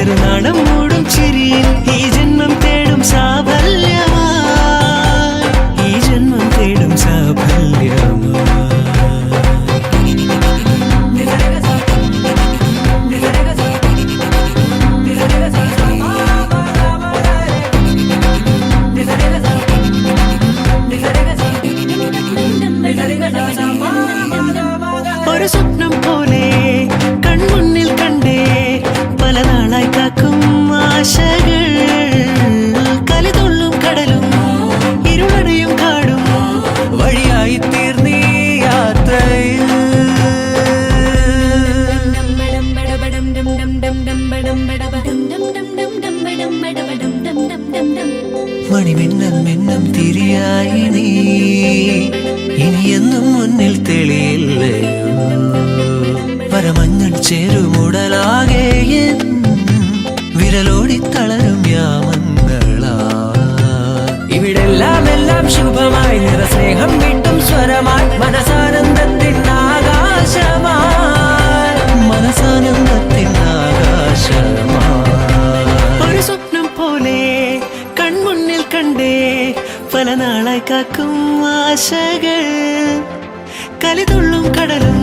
ചെറുനാടം മൂടും ചിരിയിൽ ഈ ജന്മം തേടും സാഫല്യമായി, ഈ ജന്മം തേടും സാഫല്യമായി. ഒരു സ്വപ്നം പോലെ കൺമുന്നിൽ കണ്ടേ പല നാളായി കാക്കും ആശകൾ, കലിതുള്ളും കടലും ഇരുളടയും കാടും വഴിയായി തീർന്നീ യാത്രയിൽ. മണിമിന്നൽ മിന്നം തിരിയായി നീ ഇനിയെന്നും മുന്നിൽ തെളിയില്ലയോ, പരമഞ്ഞൾ ചേരുമുടലാകെ വിരലോടി തളരും യാമങ്ങളാ. ഇവിടെല്ലാം എല്ലാം ശുഭമായി നിറസ്നേഹം വീട്ടും സ്വരമായി മനസാനന്ദത്തിൻ ആകാശമായി, മനസാനന്ദത്തിൻ ആകാശമായി. ഒരു സ്വപ്നം പോലെ കൺമുന്നിൽ കണ്ടേ പല നാളായി കാക്കും ആശകൾ, കലിതുള്ളും കടലും